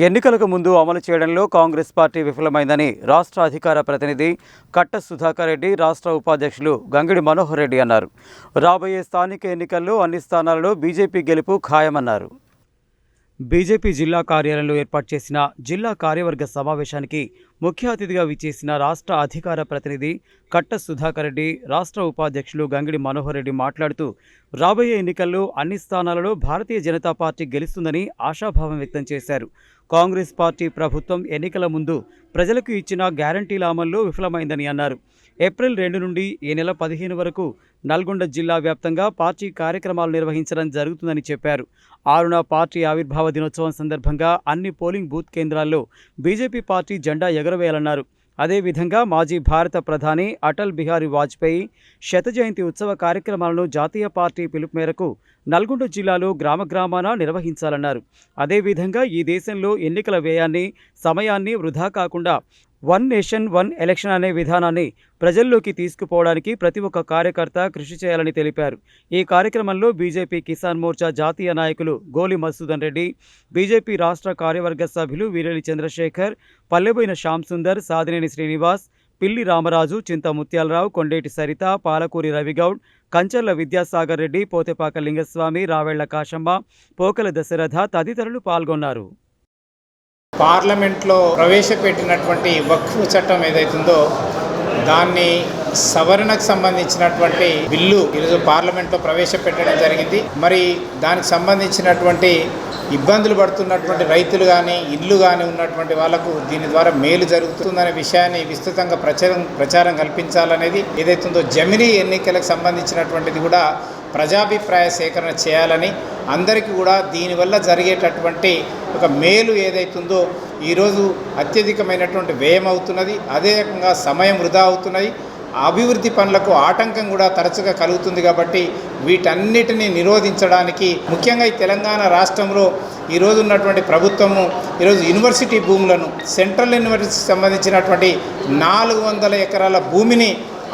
ఎన్నికలకు ముందు అమలు చేయడంలో కాంగ్రెస్ పార్టీ విఫలమైందని రాష్ట్ర అధికార ప్రతినిధి కట్ట సుధాకర్ రెడ్డి, రాష్ట్ర ఉపాధ్యక్షులు గంగిడి మనోహర్ రెడ్డి అన్నారు. రాబోయే స్థానిక ఎన్నికల్లో అన్ని స్థానాలలో బీజేపీ గెలుపు ఖాయమన్నారు. బీజేపీ జిల్లా కార్యాలయంలో ఏర్పాటు చేసిన జిల్లా కార్యవర్గ సమావేశానికి ముఖ్య అతిథిగా విచ్చేసిన రాష్ట్ర అధికార ప్రతినిధి కట్ట సుధాకర్ రెడ్డి, రాష్ట్ర ఉపాధ్యక్షులు గంగిడి మనోహర్ రెడ్డి మాట్లాడుతూ రాబోయే ఎన్నికల్లో అన్ని స్థానాలలో భారతీయ జనతా పార్టీ గెలుస్తుందని ఆశాభావం వ్యక్తం చేశారు. కాంగ్రెస్ పార్టీ ప్రభుత్వం ఎన్నికల ముందు ప్రజలకు ఇచ్చిన గ్యారంటీల అమల్లో విఫలమైందని అన్నారు. ఏప్రిల్ 2 నుండి ఈ నెల 15 వరకు నల్గొండ జిల్లా వ్యాప్తంగా పార్టీ కార్యక్రమాలు నిర్వహించడం జరుగుతుందని చెప్పారు. 6న పార్టీ ఆవిర్భావ దినోత్సవం సందర్భంగా అన్ని పోలింగ్ బూత్ కేంద్రాల్లో బీజేపీ పార్టీ జెండా ఎగురవేయాలన్నారు. అదేవిధంగా మాజీ భారత ప్రధాని అటల్ బిహారీ వాజ్పేయి శత జయంతి ఉత్సవ కార్యక్రమాలను జాతీయ పార్టీ పిలుపు మేరకు నల్గొండ జిల్లాలో గ్రామాన నిర్వహించాలన్నారు. అదేవిధంగా ఈ దేశంలో ఎన్నికల వ్యయాన్ని, సమయాన్ని వృధా కాకుండా వన్ నేషన్ వన్ ఎలక్షన్ అనే విధానాన్ని ప్రజల్లోకి తీసుకుపోవడానికి ప్రతి ఒక్క కార్యకర్త కృషి చేయాలని తెలిపారు. ఈ కార్యక్రమంలో బీజేపీ కిసాన్ మోర్చా జాతీయ నాయకులు గోలి మధుసూదన్ రెడ్డి, బీజేపీ రాష్ట్ర కార్యవర్గ సభ్యులు వీరేలి చంద్రశేఖర్, పల్లెబోయిన శ్యామ్ సుందర్, సాదినేని శ్రీనివాస్, పిల్లి రామరాజు, చింత ముత్యాలరావు, కొండేటి సరిత, పాలకూరి రవిగౌడ్, కంచర్ల విద్యాసాగర్ రెడ్డి, పోతేపాక లింగస్వామి, రావెళ్ల కాశమ్మ, పోకల దశరథ తదితరులు పాల్గొన్నారు. పార్లమెంట్లో ప్రవేశపెట్టినటువంటి వక్ఫ్ చట్టం ఏదైతుందో దాన్ని సవరణకు సంబంధించినటువంటి బిల్లు ఈరోజు పార్లమెంట్లో ప్రవేశపెట్టడం జరిగింది. మరి దానికి సంబంధించినటువంటి ఇబ్బందులు పడుతున్నటువంటి రైతులు కానీ, ఇల్లు కానీ ఉన్నటువంటి వాళ్ళకు దీని ద్వారా మేలు జరుగుతుందనే విషయాన్ని విస్తృతంగా ప్రచారం కల్పించాలనేది ఏదైతుందో జమినీ ఎన్నికలకు సంబంధించినటువంటిది కూడా ప్రజాభిప్రాయ సేకరణ చేయాలని, అందరికీ కూడా దీనివల్ల జరిగేటటువంటి ఒక మేలు ఏదైతుందో ఈరోజు అత్యధికమైనటువంటి వ్యయం అవుతున్నది, అదే రకంగా సమయం వృధా అవుతున్నది, అభివృద్ధి పనులకు ఆటంకం కూడా తరచుగా కలుగుతుంది. కాబట్టి వీటన్నిటిని నిరోధించడానికి ముఖ్యంగా ఈ తెలంగాణ రాష్ట్రంలో ఈరోజు ఉన్నటువంటి ప్రభుత్వము ఈరోజు యూనివర్సిటీ భూములను, సెంట్రల్ యూనివర్సిటీకి సంబంధించినటువంటి 400 ఎకరాల భూమిని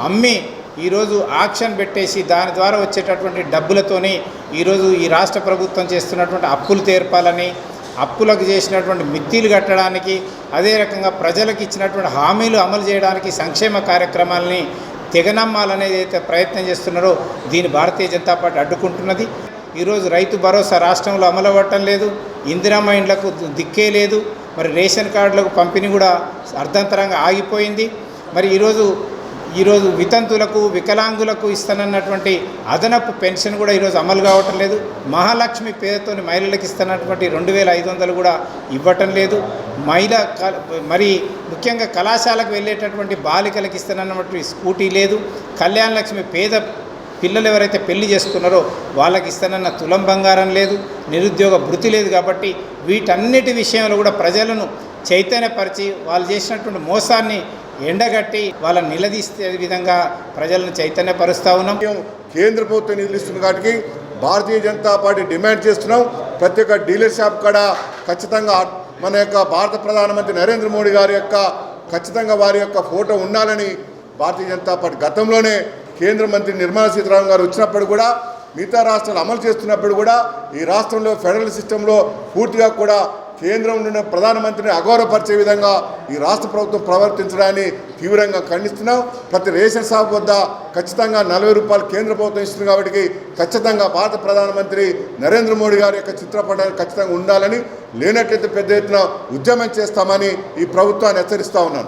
అమ్మి ఈరోజు ఆక్షన్ పెట్టేసి దాని ద్వారా వచ్చేటటువంటి డబ్బులతోని ఈరోజు ఈ రాష్ట్ర ప్రభుత్వం చేస్తున్నటువంటి అప్పులు తీర్పాలని, అప్పులకు చేసినటువంటి మిత్తిలు కట్టడానికి, అదే రకంగా ప్రజలకు ఇచ్చినటువంటి హామీలు అమలు చేయడానికి, సంక్షేమ కార్యక్రమాలని తెగనమ్మాలనేది అయితే ప్రయత్నం చేస్తున్నారో దీన్ని భారతీయ జనతా పార్టీ అడ్డుకుంటున్నది. ఈరోజు రైతు భరోసా రాష్ట్రంలో అమలు అవ్వటం లేదు, ఇందిరమ్మ ఇండ్లకు దిక్కే లేదు, మరి రేషన్ కార్డులకు పంపిణీ కూడా అర్ధంతరంగా ఆగిపోయింది. మరి ఈరోజు వితంతులకు, వికలాంగులకు ఇస్తానన్నటువంటి అదనపు పెన్షన్ కూడా ఈరోజు అమలు కావటం లేదు. మహాలక్ష్మి పేరుతో మహిళలకు ఇస్తున్నటువంటి 2500 కూడా ఇవ్వటం లేదు. మరి ముఖ్యంగా కళాశాలకు వెళ్ళేటటువంటి బాలికలకు ఇస్తానన్నటువంటి స్కూటీ లేదు. కళ్యాణ లక్ష్మి పేద పిల్లలు ఎవరైతే పెళ్లి చేసుకున్నారో వాళ్ళకి ఇస్తానన్న తులం బంగారం లేదు, నిరుద్యోగ భృతి లేదు. కాబట్టి వీటన్నిటి విషయంలో కూడా ప్రజలను చైతన్యపరిచి వాళ్ళు చేసినటువంటి మోసాన్ని ఎండగట్టి వాళ్ళని నిలదీసే విధంగా ప్రజలను చైతన్యపరుస్తూ ఉన్నాం. కేంద్ర ప్రభుత్వం నిధులు ఇస్తుంది కాబట్టి భారతీయ జనతా పార్టీ డిమాండ్ చేస్తున్నాం. ప్రతి ఒక్క డీలర్ షాప్ కూడా ఖచ్చితంగా మన యొక్క భారత ప్రధానమంత్రి నరేంద్ర మోడీ గారి యొక్క ఖచ్చితంగా వారి యొక్క ఫోటో ఉండాలని భారతీయ జనతా పార్టీ గతంలోనే కేంద్ర మంత్రి నిర్మలా సీతారామన్ గారు వచ్చినప్పుడు కూడా, మిగతా రాష్ట్రాలు అమలు చేస్తున్నప్పుడు కూడా ఈ రాష్ట్రంలో ఫెడరల్ సిస్టంలో పూర్తిగా కూడా కేంద్రం నుండి ప్రధానమంత్రిని అగౌరవపరిచే విధంగా ఈ రాష్ట్ర ప్రభుత్వం ప్రవర్తించడాన్ని తీవ్రంగా ఖండిస్తున్నాం. ప్రతి రేషన్ షాప్ వద్ద ఖచ్చితంగా 40 రూపాయలు కేంద్ర ప్రభుత్వం ఇస్తుంది. కాబట్టి ఖచ్చితంగా భారత ప్రధానమంత్రి నరేంద్ర మోడీ గారి యొక్క చిత్రపటాన్ని ఖచ్చితంగా ఉండాలని, లేనట్లయితే పెద్ద ఎత్తున ఉద్యమం చేస్తామని ఈ ప్రభుత్వాన్ని హెచ్చరిస్తూ ఉన్నాను.